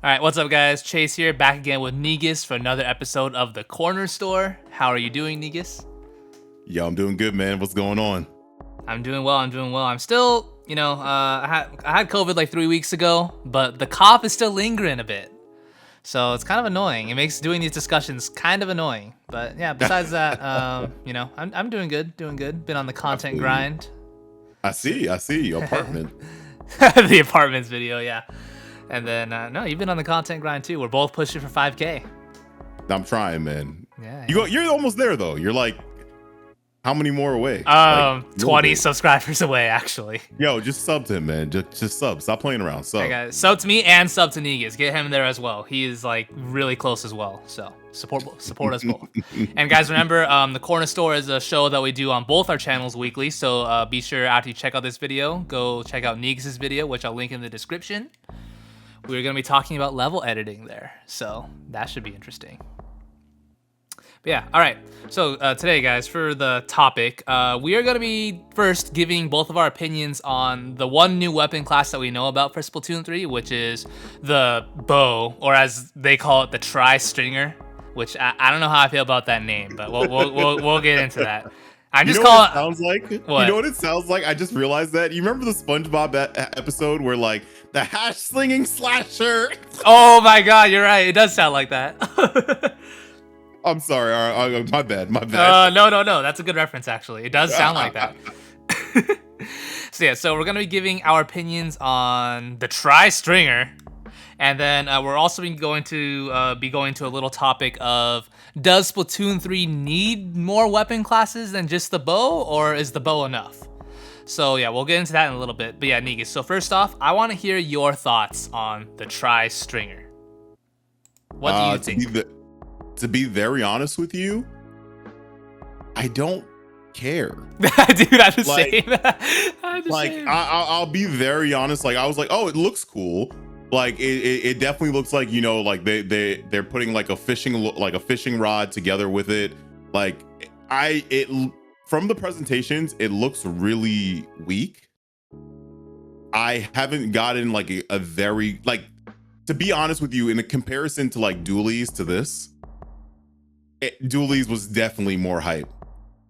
All right, what's up, guys? Chase here, back again with Negus for another episode of The Corner Store. How are you doing, Negus? Yo, I'm doing good, man. What's going on? I'm doing well. I'm still, I had COVID like 3 weeks ago, but the cough is still lingering a bit. So it's kind of annoying. It makes doing these discussions kind of annoying. But yeah, besides that, I'm doing good. Been on the content grind. I see. Your apartment. The apartments video, yeah. And then, no, you've been on the content grind too. We're both pushing for 5K. I'm trying, man. Yeah. You're almost there though. You're like, how many more away? 20 subscribers away, actually. Yo, just sub to him, man. Just sub. Stop playing around. Sub. Hey guys, sub to me and sub to Negus. Get him there as well. He is like really close as well. So support us both. And guys, remember, the Corner Store is a show that we do on both our channels weekly. So be sure after you check out this video, go check out Negus's video, which I'll link in the description. We're going to be talking about level editing there, so that should be interesting. But yeah, all right. So today, guys, for the topic, we are going to be first giving both of our opinions on the one new weapon class that we know about for Splatoon 3, which is the bow, or as they call it, the tri-stringer, which I don't know how I feel about that name, but we'll get into that. I just call it. Sounds like. What? You know what it sounds like? I just realized that. You remember the SpongeBob episode where like the hash slinging slasher? Oh my God, you're right. It does sound like that. I'm sorry. My bad. No. That's a good reference, actually. It does sound like that. So we're gonna be giving our opinions on the tri-stringer, and then we're also going to a little topic of, does Splatoon 3 need more weapon classes than just the bow, or is the bow enough? So yeah, we'll get into that in a little bit. But yeah, Negus, so first off, I want to hear your thoughts on the tri-stringer. What do you think? To be very honest with you, I don't care. Dude, I'm the same. I'll be very honest. Like, I was like, oh, it looks cool. Like it definitely looks like, you know, like they're putting like a fishing rod together with it. Like from the presentations, it looks really weak. I haven't gotten like a very, like, to be honest with you, in a comparison to like Dualies to this, Dualies was definitely more hype.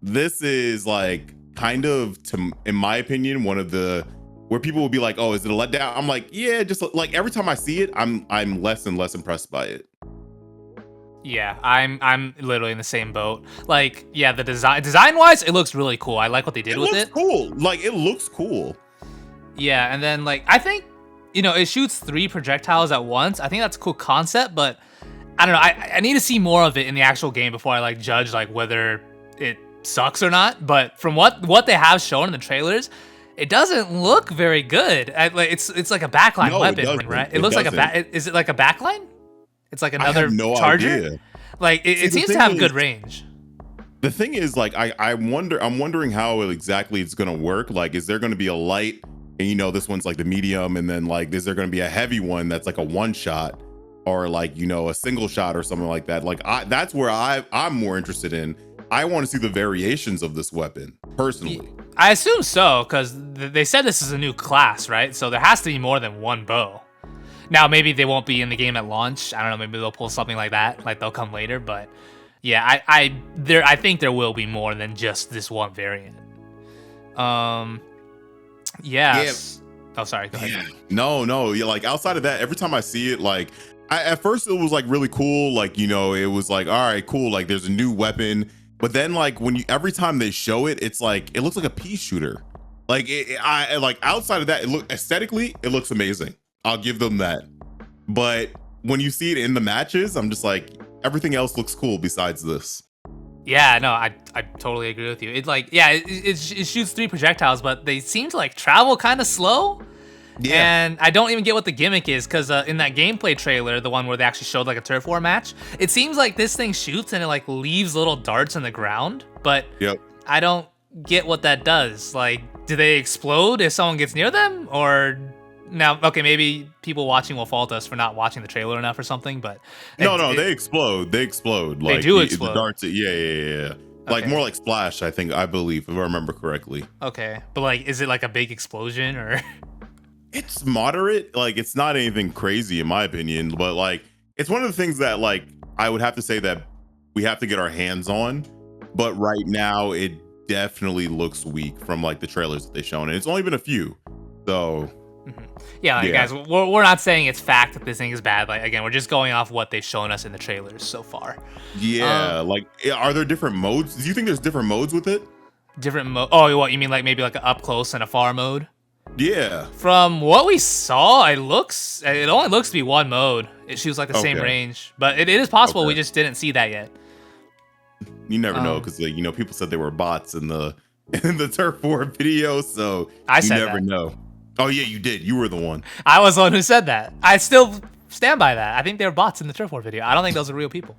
This is like kind of, in my opinion, one of the where people will be like, oh, is it a letdown? I'm like, yeah, just like every time I see it, I'm less and less impressed by it. Yeah, I'm literally in the same boat. Like, yeah, the design wise, it looks really cool. I like what they did with it. Cool. Like, it looks cool. Yeah, and then like I think, you know, it shoots 3 projectiles at once. I think that's a cool concept, but I don't know. I need to see more of it in the actual game before I like judge like whether it sucks or not. But from what they have shown in the trailers, it doesn't look very good. It's like a backline weapon, right? It looks like is it like a backline? It's like another charger. Idea. Like it seems to have good range. The thing is, like, I'm wondering how exactly it's gonna work. Like, is there gonna be a light, and you know, this one's like the medium, and then like, is there gonna be a heavy one that's like a one shot, or like, you know, a single shot or something like that? Like, that's where I'm more interested in. I want to see the variations of this weapon personally. I assume so, because they said this is a new class, right? So there has to be more than one bow. Now, maybe they won't be in the game at launch. I don't know. Maybe they'll pull something like that. Like, they'll come later. But yeah, I think there will be more than just this one variant. Yeah. Oh, sorry. Go ahead. Yeah. No. Yeah, like, outside of that, every time I see it, like, at first it was like really cool. Like, you know, it was like, all right, cool. Like, there's a new weapon. But then, like, every time they show it, it's like, it looks like a pea shooter. Like, like, outside of that, aesthetically, it looks amazing. I'll give them that. But when you see it in the matches, I'm just like, everything else looks cool besides this. Yeah, no, I totally agree with you. It's like, yeah, it shoots 3 projectiles, but they seem to like travel kind of slow. Yeah. And I don't even get what the gimmick is, because in that gameplay trailer, the one where they actually showed like a turf war match, it seems like this thing shoots and it like leaves little darts on the ground, but yep. I don't get what that does. Like, do they explode if someone gets near them? Or now, okay, maybe people watching will fault us for not watching the trailer enough or something, but no, they explode. They explode. Like, they do explode. The darts, yeah. Like, more like Splash, I believe, if I remember correctly. Okay, but like, is it like a big explosion or? It's moderate. Like, it's not anything crazy in my opinion, but like, it's one of the things that like I would have to say that we have to get our hands on. But right now, it definitely looks weak from like the trailers that they've shown, and it's only been a few. So Yeah, like, yeah, guys, we're not saying it's fact that this thing is bad. Like, again, we're just going off what they've shown us in the trailers so far. yeah. Like, are there different modes? Do you think there's different modes with it? Different mode. Oh, what you mean? Like maybe like an up close and a far mode? Yeah. From what we saw, it only looks to be one mode. It shoots like the same Okay. range, but it is possible we Okay. just didn't see that yet. You never know because like, people said they were bots in the in the Turf War video, so I you said never that. know. Oh yeah, you did. You were the one. I was the one who said that. I still stand by that. I think they were bots in the Turf War video. I don't think those are real people.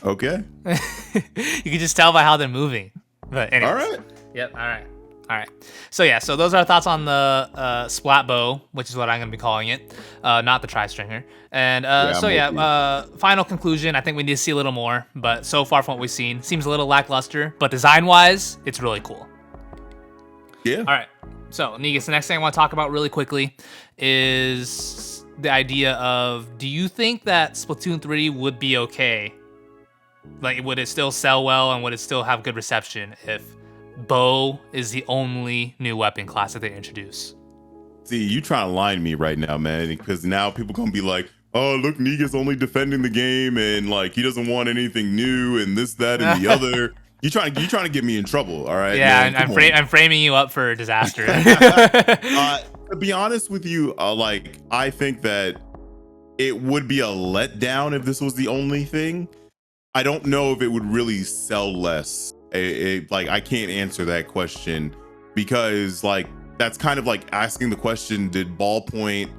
Okay. You can just tell by how they're moving. But anyways. All right. Yep. All right. So yeah. So those are our thoughts on the splat bow, which is what I'm gonna be calling it, not the tri-stringer. And final conclusion. I think we need to see a little more. But so far from what we've seen, seems a little lackluster. But design-wise, it's really cool. Yeah. All right. So Negus, the next thing I want to talk about really quickly is the idea of: do you think that Splatoon 3 would be okay? Like, would it still sell well and would it still have good reception if bow is the only new weapon class that they introduce? See, you trying to line me right now, man, because now people gonna be like, oh, look, Niga's only defending the game and like he doesn't want anything new and this, that, and the other. You trying to get me in trouble, all right? Yeah, man, I'm framing you up for disaster. To be honest with you, like I think that it would be a letdown if this was the only thing. I don't know if it would really sell less. Like I can't answer that question because like that's kind of like asking the question: did ballpoint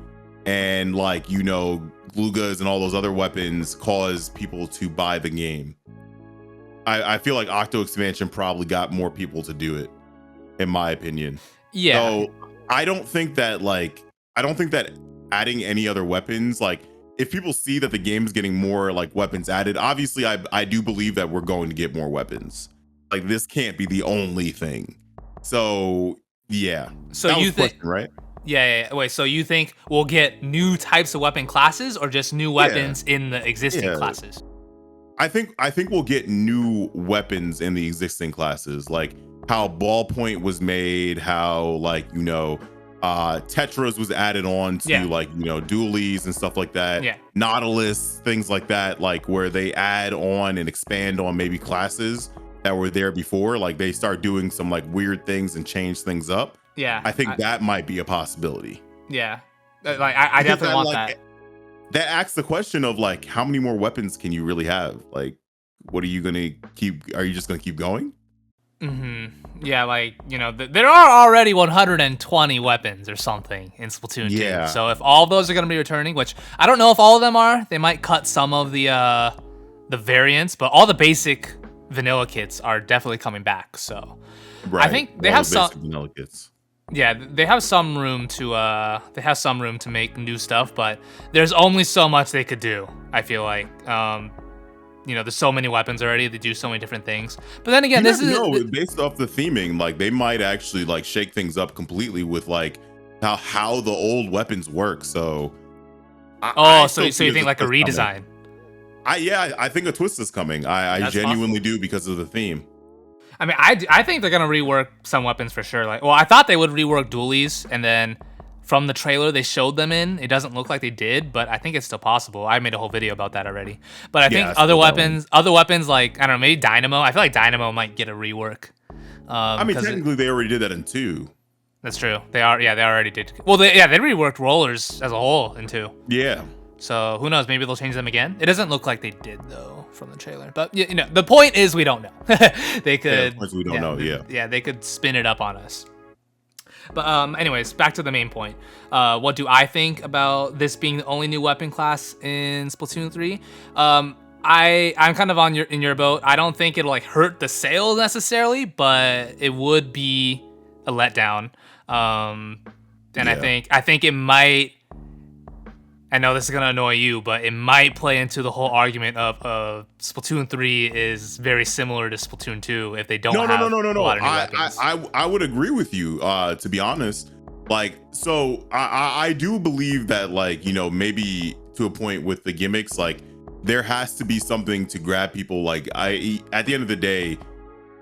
and like glugas and all those other weapons cause people to buy the game? I feel like Octo expansion probably got more people to do it, in my opinion. Yeah. So I don't think that adding any other weapons, like if people see that the game's getting more like weapons added, obviously I do believe that we're going to get more weapons. Like this can't be the only thing. So yeah. So you think, right? Yeah. Wait, so you think we'll get new types of weapon classes or just new weapons in the existing classes? I think we'll get new weapons in the existing classes, like how ballpoint was made, how like Tetras was added on to like dualies and stuff like that. Yeah. Nautilus, things like that, like where they add on and expand on maybe classes that were there before. Like they start doing some like weird things and change things up. Yeah. I think that might be a possibility. Yeah. Like I definitely want that. That asks the question of like, how many more weapons can you really have? Like, what are you gonna keep? Are you just gonna keep going? Mm-hmm. Yeah, like there are already 120 weapons or something in Splatoon 2. So if all of those are gonna be returning, which I don't know if all of them are, they might cut some of the variants, but all the basic vanilla kits are definitely coming back. So I think they have some vanilla kits. Yeah, they have some room to make new stuff, but there's only so much they could do. I feel like, there's so many weapons already. They do so many different things. But then again, based off the theming, like they might actually like shake things up completely with like how the old weapons work. So, so you think like a redesign? I think a twist is coming. I genuinely do because of the theme. I mean, I think they're gonna rework some weapons for sure. Like, well, I thought they would rework dualies, and then from the trailer they showed them in, it doesn't look like they did, but I think it's still possible. I made a whole video about that already. But I think other weapons like I don't know, maybe Dynamo. I feel like Dynamo might get a rework. I mean, technically they already did that in 2. That's true. They already did. Well, they reworked rollers as a whole in 2. Yeah. So who knows? Maybe they'll change them again. It doesn't look like they did though from the trailer. But the point is we don't know. They could. Yeah, of course we don't know. Yeah. Yeah, they could spin it up on us. But anyways, back to the main point. What do I think about this being the only new weapon class in Splatoon 3? I'm kind of in your boat. I don't think it'll like hurt the sales necessarily, but it would be a letdown. I think it might. I know this is gonna annoy you, but it might play into the whole argument of Splatoon 3 is very similar to Splatoon 2 if they don't have a lot of new weapons. I would agree with you, to be honest. Like, so I do believe that, like, you know, maybe to a point with the gimmicks, like there has to be something to grab people. Like, at the end of the day,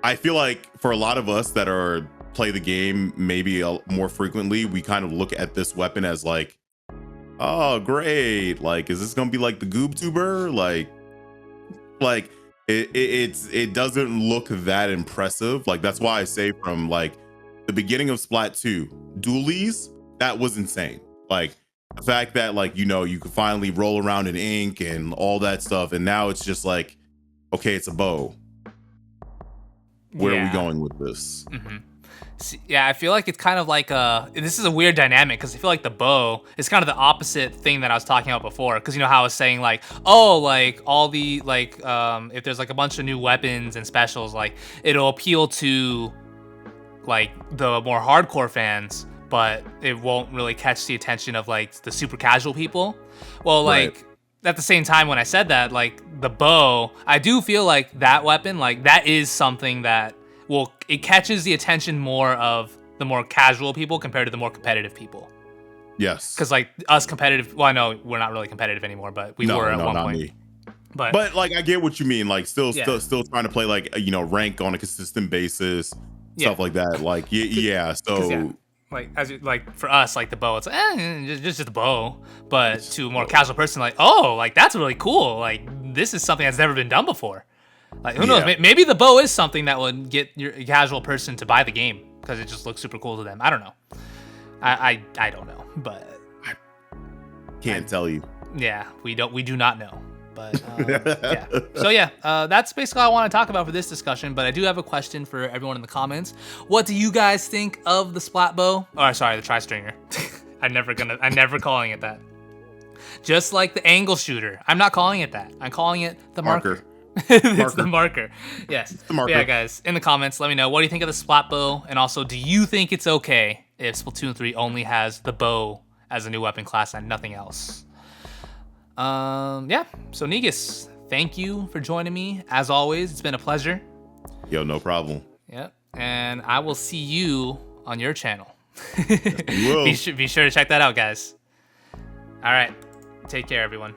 I feel like for a lot of us that are play the game maybe more frequently, we kind of look at this weapon as like, oh great, like is this gonna be like the goob tuber? Like it doesn't look that impressive. Like that's why I say from like the beginning of Splat 2, dualies, that was insane. Like the fact that, like, you know, you could finally roll around in ink and all that stuff, and now it's just like, okay, it's a bow. Where are we going with this? Mm-hmm. Yeah, I feel like it's kind of like this is a weird dynamic because I feel like the bow is kind of the opposite thing that I was talking about before. Because you know how I was saying like, oh, like all the like if there's like a bunch of new weapons and specials, like it'll appeal to like the more hardcore fans, but it won't really catch the attention of like the super casual people. Well, like Right. at the same time when I said that, like the bow, I do feel like that weapon, like that is something that it catches the attention more of the more casual people compared to the more competitive people. Yes. Because like us competitive, well, I know we're not really competitive anymore, but we were at one not point. me. But like I get what you mean. Like still Yeah. still trying to play like, you know, rank on a consistent basis, Yeah. stuff like that. Like yeah. So like as like for us, like the bow, it's like, just a bow. But to a more casual person, like, oh, like that's really cool. Like this is something that's never been done before. Like who knows? Maybe the bow is something that would get your casual person to buy the game because it just looks super cool to them. I don't know. I don't know, but I can't tell you. Yeah, we do not know. But yeah. So yeah, that's basically all I want to talk about for this discussion. But I do have a question for everyone in the comments. What do you guys think of the splat bow? Oh, sorry, the tri-stringer. I'm never calling it that. Just like the angle shooter, I'm not calling it that. I'm calling it the marker. It's the marker. Yes. The marker. But yeah, guys, in the comments, let me know what do you think of the splat bow, and also, do you think it's okay if Splatoon 3 only has the bow as a new weapon class and nothing else? Yeah. So Negus, thank you for joining me. As always, it's been a pleasure. Yo, no problem. Yep. And I will see you on your channel. Yes, you will. Be sure to check that out, guys. All right. Take care, everyone.